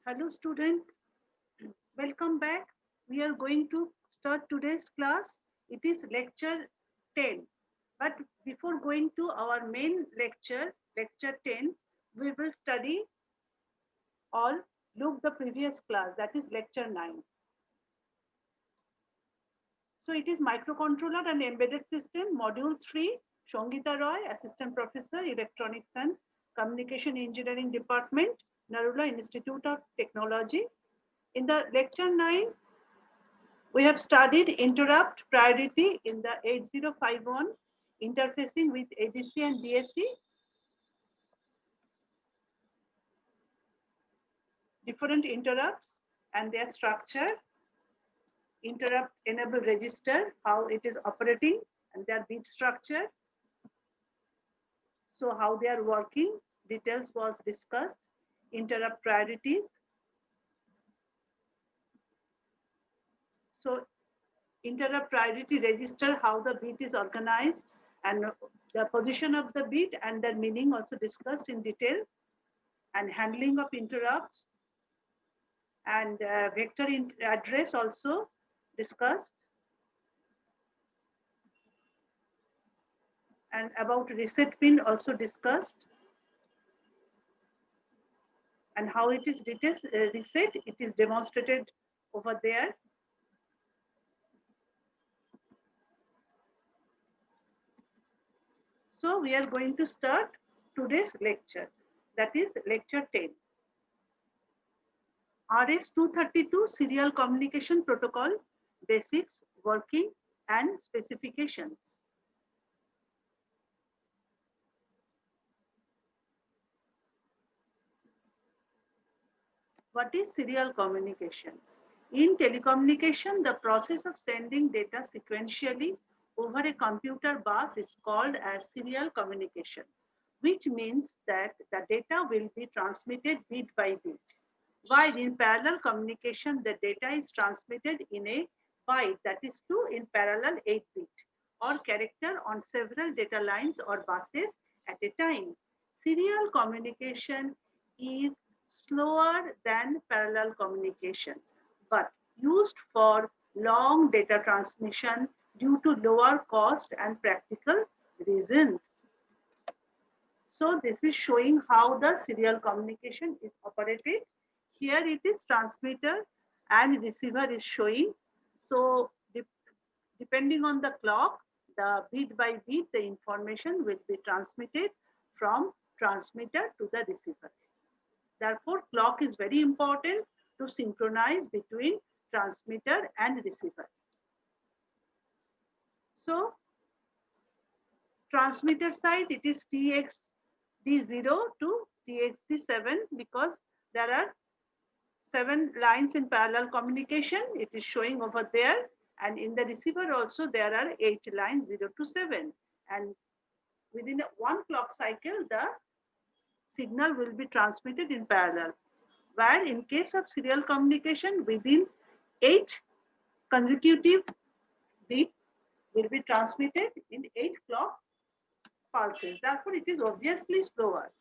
Hello student, welcome back. We are going to start today's class. It is lecture 10. But before going to our main lecture, lecture 10, we will study or look the previous class, that is lecture 9. So it is microcontroller and embedded system, module 3, Shongita Roy, assistant professor, electronics and communication engineering department, Narula Institute of Technology. In the lecture 9, we have studied interrupt priority in the 8051 interfacing with ADC and DSC, different interrupts and their structure, interrupt enable register, how it is operating and their bit structure. So how they are working, details was discussed, interrupt priorities. So interrupt priority register, how the bit is organized and the position of the bit and their meaning also discussed in detail, and handling of interrupts and vector address also discussed, and about reset pin also discussed, and how it is reset, it is demonstrated over there. So we are going to start today's lecture, that is lecture 10. RS-232 Serial Communication Protocol, Basics, Working and Specifications. What is serial communication? In telecommunication, the process of sending data sequentially over a computer bus is called as serial communication, which means that the data will be transmitted bit by bit. While in parallel communication, the data is transmitted in a byte, that is 2 in parallel 8-bit, or character on several data lines or buses at a time. Serial communication is slower than parallel communication, but used for long data transmission due to lower cost and practical reasons. So this is showing how the serial communication is operated. Here it is transmitter and receiver is showing. So depending on the clock, the bit by bit, the information will be transmitted from transmitter to the receiver. Therefore, clock is very important to synchronize between transmitter and receiver. So transmitter side, it is TXD0 to TXD7 because there are 7 lines in parallel communication. It is showing over there. And in the receiver also, there are 8 lines, 0 to 7. And within one clock cycle, the signal will be transmitted in parallel. Where in case of serial communication, within 8 consecutive bits will be transmitted in 8 clock pulses. Therefore, it is obviously slower.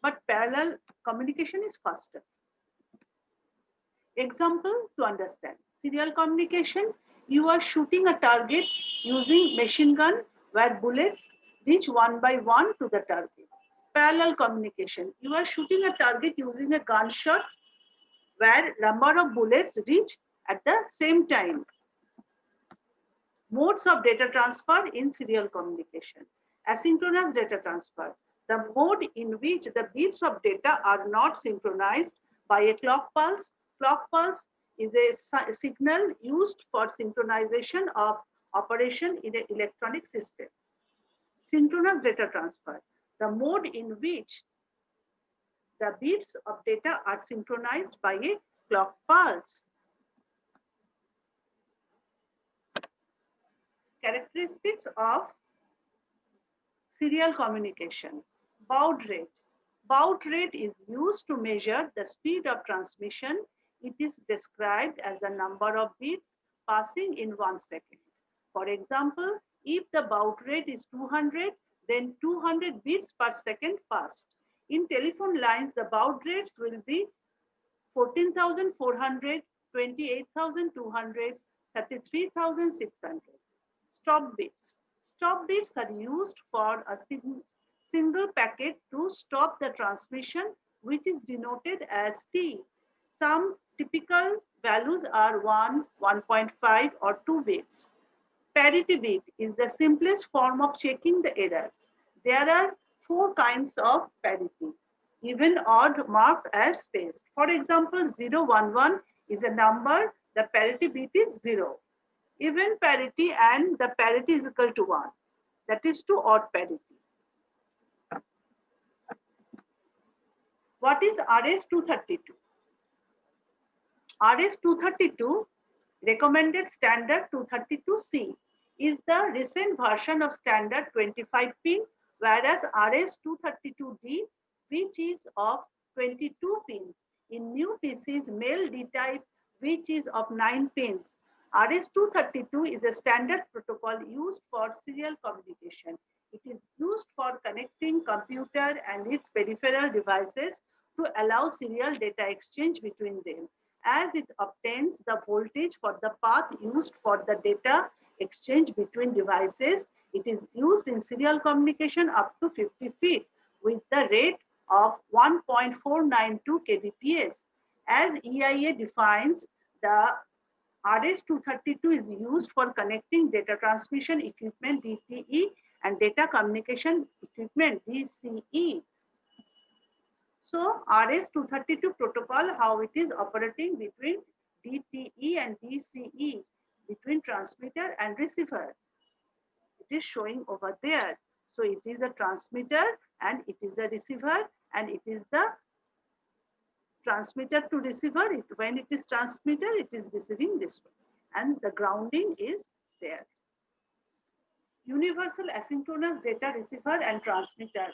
But parallel communication is faster. Example to understand. Serial communication, you are shooting a target using machine gun where bullets reach one by one to the target. Parallel communication, you are shooting a target using a gunshot where number of bullets reach at the same time. Modes of data transfer in serial communication. Asynchronous data transfer, the mode in which the bits of data are not synchronized by a clock pulse. Clock pulse is a signal used for synchronization of operation in an electronic system. Synchronous data transfer, the mode in which the bits of data are synchronized by a clock pulse. Characteristics of serial communication. Baud rate. Baud rate is used to measure the speed of transmission. It is described as the number of bits passing in 1 second. For example, if the baud rate is 200, then 200 bits per second passed. In telephone lines, the baud rates will be 14,400, 28,200, 33,600. Stop bits. Stop bits are used for a single packet to stop the transmission, which is denoted as T. Some typical values are 1, 1.5 or 2 bits. Parity bit is the simplest form of checking the errors. There are 4 kinds of parity. Even odd marked as spaced. For example, 011 is a number, the parity bit is 0. Even parity and the parity is equal to 1. That is to odd parity. What is RS-232? RS-232, recommended standard 232C, is the recent version of standard 25 pin, whereas RS-232D, which is of 22 pins. In new PCs, male D-type, which is of 9 pins. RS-232 is a standard protocol used for serial communication. It is used for connecting computer and its peripheral devices to allow serial data exchange between them, as it obtains the voltage for the path used for the data exchange between devices. It is used in serial communication up to 50 feet with the rate of 1.492 kbps. As EIA defines, the RS-232 is used for connecting data transmission equipment DTE and data communication equipment DCE. So RS-232 protocol, how it is operating between DTE and DCE, between transmitter and receiver. It is showing over there. So it is a transmitter and it is a receiver, and it is the transmitter to receiver. When it is transmitter, it is receiving this way, and the grounding is there. Universal Asynchronous Data Receiver and Transmitter,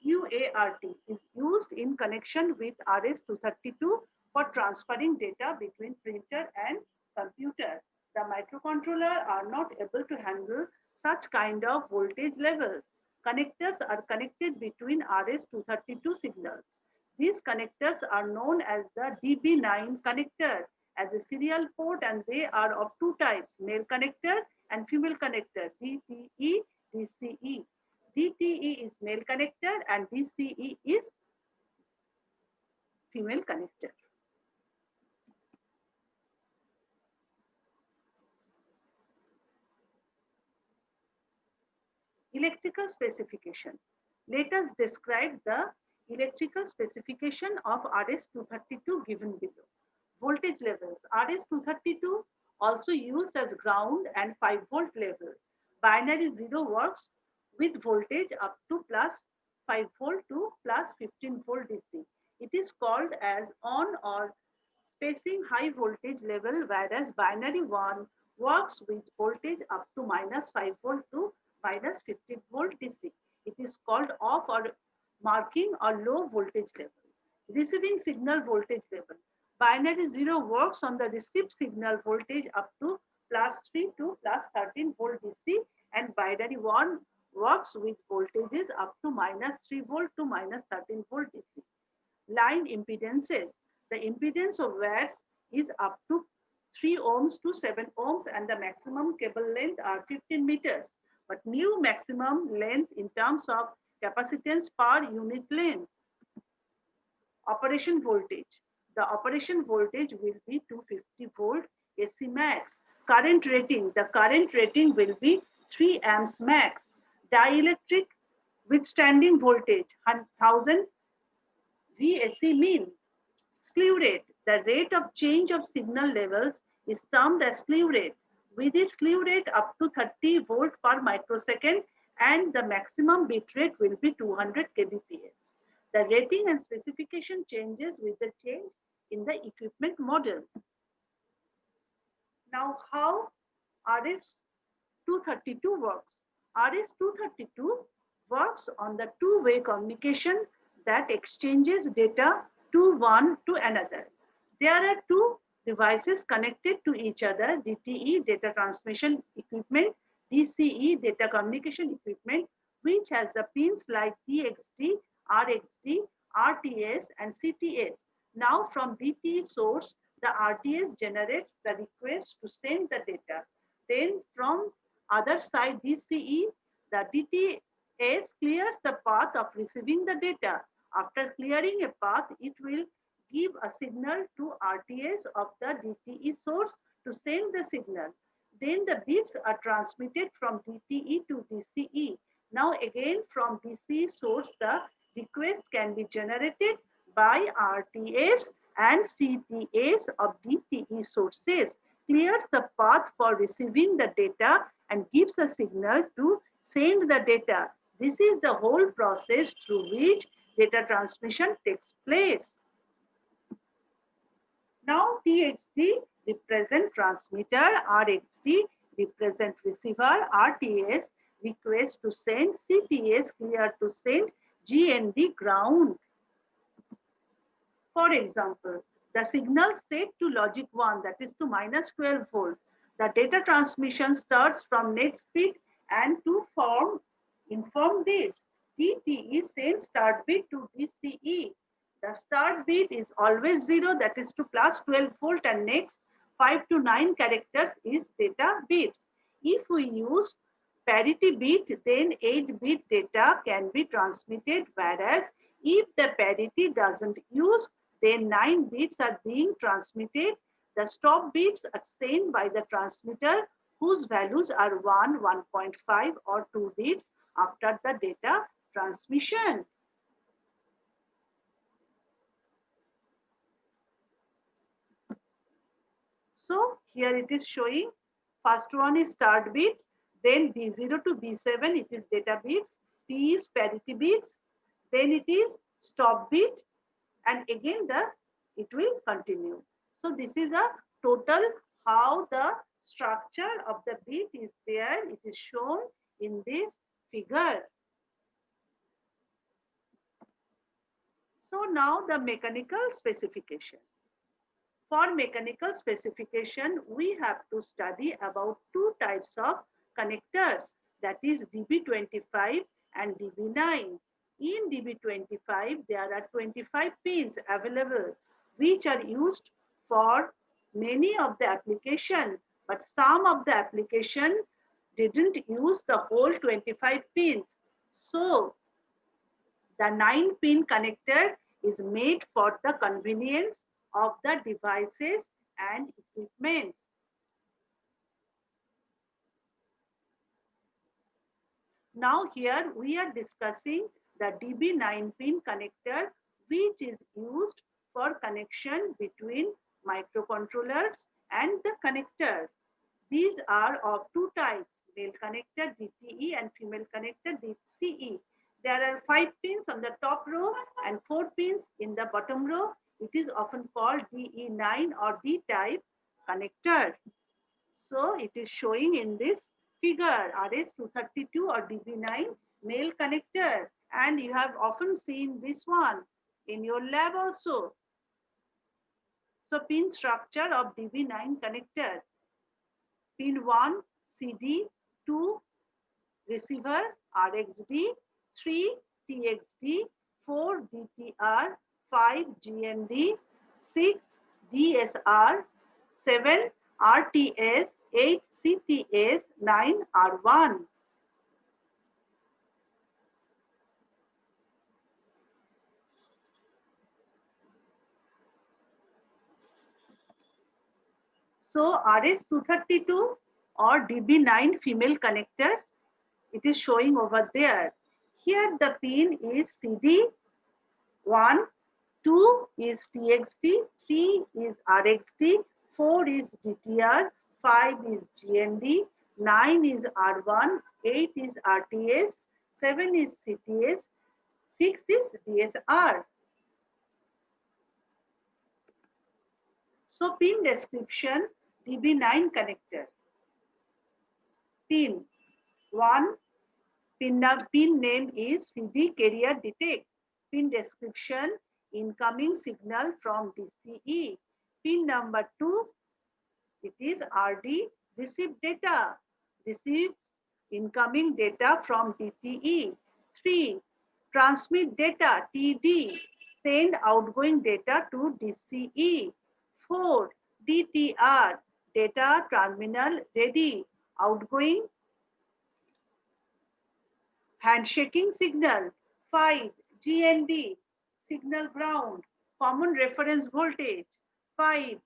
UART, is used in connection with RS-232 for transferring data between printer and computer. The microcontroller are not able to handle such kind of voltage levels. Connectors are connected between RS-232 signals. These connectors are known as the DB9 connector as a serial port, and they are of 2 types, male connector and female connector, DTE, DCE. DTE is male connector and DCE is female connector. Electrical specification. Let us describe the electrical specification of RS-232 given below. Voltage levels. RS-232 also used as ground and 5-volt level. Binary 0 works with voltage up to plus 5 volt to plus 15 volt DC. It is called as on or spacing high voltage level, whereas binary 1 works with voltage up to minus 5 volt to minus 15 volt DC. It is called off or marking or low voltage level. Receiving signal voltage level. Binary 0 works on the received signal voltage up to plus 3 to plus 13 volt DC, and binary 1 works with voltages up to minus 3 volt to minus 13 volt DC. Line impedances. The impedance of wires is up to 3 ohms to 7 ohms, and the maximum cable length are 15 meters. But new maximum length in terms of capacitance per unit length. Operation voltage. The operation voltage will be 250 volt AC max. Current rating. The current rating will be 3 amps max. Dielectric withstanding voltage 1000 VSE mean. Slew rate. The rate of change of signal levels is termed as slew rate. With its slew rate up to 30 volt per microsecond, and the maximum bit rate will be 200 kbps. The rating and specification changes with the change in the equipment model. Now, how RS-232 works? RS-232 works on the two-way communication that exchanges data to one to another. There are 2 devices connected to each other, DTE, data transmission equipment, DCE, data communication equipment, which has the pins like TXD, RXD, RTS and CTS. Now from DTE source, the RTS generates the request to send the data. Then from other side DCE, the DTS clears the path of receiving the data. After clearing a path, it will give a signal to RTS of the DTE source to send the signal. Then the bits are transmitted from DTE to DCE. Now again from DCE source, the request can be generated by RTS and CTS of DTE sources, clears the path for receiving the data and gives a signal to send the data. This is the whole process through which data transmission takes place. Now TXT represent transmitter, RXT represent receiver, RTS request to send, CTS clear to send, GND ground. For example, the signal set to logic 1, that is to minus 12 volt. The data transmission starts from next bit and to inform this. DTE sends start bit to DCE. The start bit is always 0, that is to plus 12 volt, and next 5 to 9 characters is data bits. If we use parity bit, then 8 bit data can be transmitted, whereas if the parity doesn't use, then 9 bits are being transmitted. The stop bits are sent by the transmitter whose values are 1, 1.5 or 2 bits after the data transmission. So here it is showing first one is start bit, then B0 to B7 it is data bits, P is parity bits, then it is stop bit, and again it will continue. So this is a total how the structure of the bit is there. It is shown in this figure. So now the mechanical specification. For mechanical specification, we have to study about two types of connectors, that is DB25 and DB9. In DB25, there are 25 pins available, which are used for many of the application, but some of the application didn't use the whole 25 pins. So the 9-pin connector is made for the convenience of the devices and equipments. Now here we are discussing the DB9-pin connector, which is used for connection between microcontrollers and the connector. These are of two types, male connector DTE and female connector DCE. There are 5 pins on the top row and 4 pins in the bottom row. It is often called DE9 or D-type connector. So it is showing in this figure RS232 or DB9 male connector, and you have often seen this one in your lab also. So pin structure of DB9 connector. Pin 1 CD, 2 receiver RXD, 3 TXD, 4 DTR, 5 GND, 6 DSR, 7 RTS, 8 CTS, 9 R1. So RS232 or DB9 female connector, it is showing over there. Here the pin is CD, 1, 2 is TXD, 3 is RXD, 4 is DTR, 5 is GND, 9 is R1, 8 is RTS, 7 is CTS, 6 is DSR. So pin description, DB9 connector. Pin 1, pin name is CD carrier detect. Pin description, incoming signal from DCE. Pin number 2, it is RD, receive data, receives incoming data from DTE. 3, transmit data, TD. send outgoing data to DCE. 4. DTR, data terminal ready, outgoing handshaking signal. 5. GND, signal ground, common reference voltage. 5.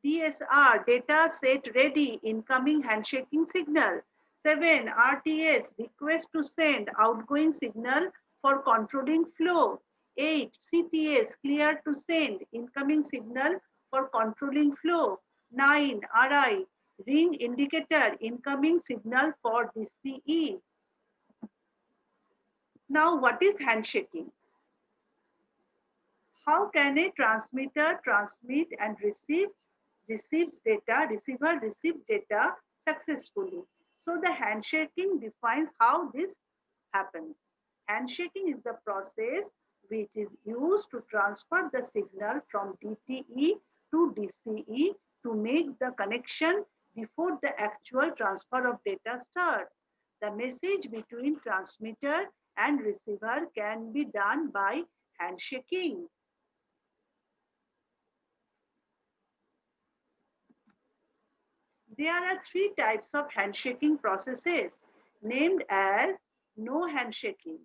DSR, data set ready, incoming handshaking signal. 7. RTS, request to send outgoing signal for controlling flow. 8. CTS, clear to send incoming signal for controlling flow. 9. RI, ring indicator, incoming signal for DCE. Now, what is handshaking? How can a transmitter transmit and receives data, receiver receive data successfully? So the handshaking defines how this happens. Handshaking is the process which is used to transfer the signal from DTE to DCE to make the connection before the actual transfer of data starts. The message between transmitter and receiver can be done by handshaking. There are three types of handshaking processes named as no handshaking.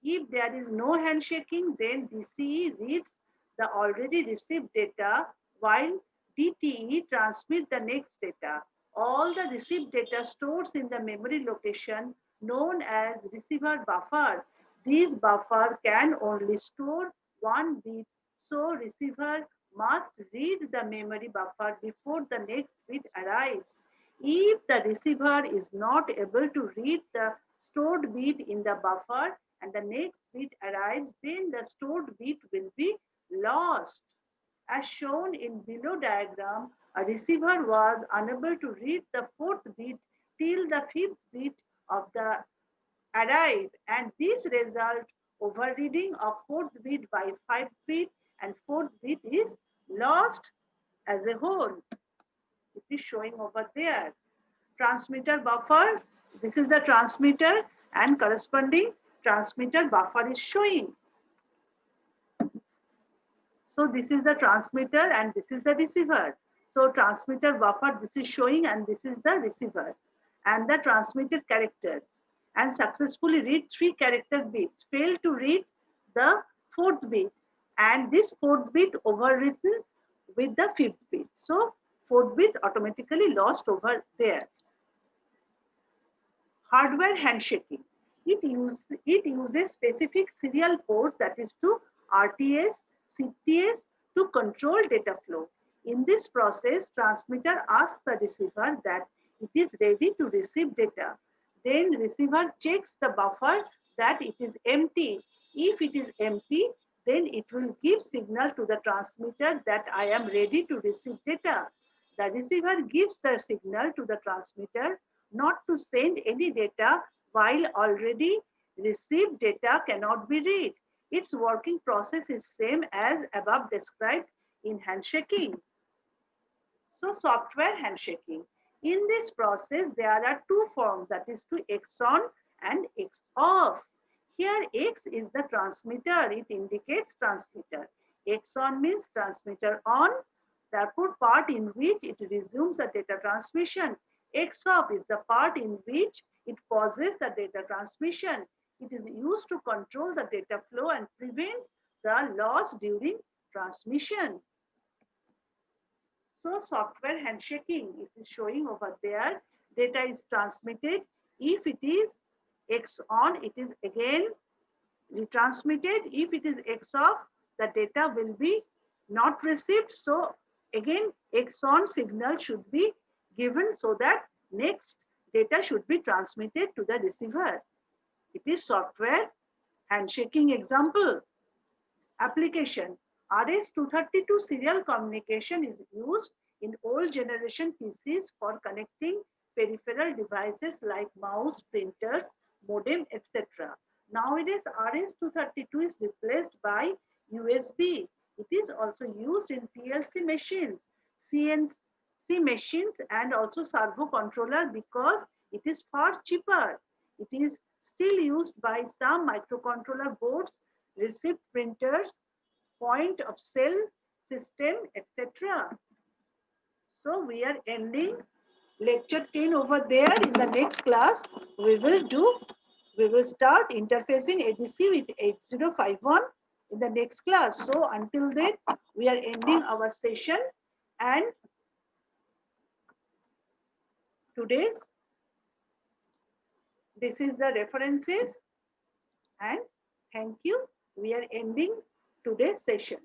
If there is no handshaking, then DCE reads the already received data while DTE transmits the next data. All the received data stores in the memory location known as receiver buffer. These buffer can only store one bit, so receiver must read the memory buffer before the next bit arrives. If the receiver is not able to read the stored bit in the buffer and the next bit arrives, then the stored bit will be lost. As shown in below diagram, a receiver was unable to read the fourth bit till the fifth bit of the arrive, and this result overreading of fourth bit by 5 bit and fourth bit is lost as a whole. It is showing over there. Transmitter buffer, this is the transmitter and corresponding transmitter buffer is showing. So this is the transmitter and this is the receiver. So transmitter buffer, this is showing and this is the receiver and the transmitted characters, and successfully read 3 character bits, failed to read the fourth bit, and this fourth bit overwritten with the fifth bit. So fourth bit automatically lost over there. Hardware handshaking. It uses specific serial port, that is to RTS, CTS, to control data flow. In this process, transmitter asks the receiver that it is ready to receive data. Then receiver checks the buffer that it is empty. If it is empty, then it will give signal to the transmitter that I am ready to receive data. The receiver gives the signal to the transmitter not to send any data while already received data cannot be read. Its working process is same as above described in handshaking. So software handshaking. In this process, there are two forms, that is to X on and X off. Here X is the transmitter, it indicates transmitter. X on means transmitter on, therefore part in which it resumes the data transmission. X off is the part in which it pauses the data transmission. It is used to control the data flow and prevent the loss during transmission. So software handshaking, it is showing over there, data is transmitted. If it is X on, it is again retransmitted. If it is X off, the data will be not received. So again, X on signal should be given so that next data should be transmitted to the receiver. It is software handshaking example. Application. RS-232 serial communication is used in old generation PCs for connecting peripheral devices like mouse, printers, modem, etc. Nowadays, RS-232 is replaced by USB. It is also used in PLC machines, CNC machines, and also servo controller because it is far cheaper. It is still used by some microcontroller boards, receipt printers, point of cell system, etc. So we are ending lecture 10 over there. In the next class, we will start interfacing ADC with 8051 in the next class. So until then, we are ending our session, and today's, this is the references, and thank you. We are ending today's session.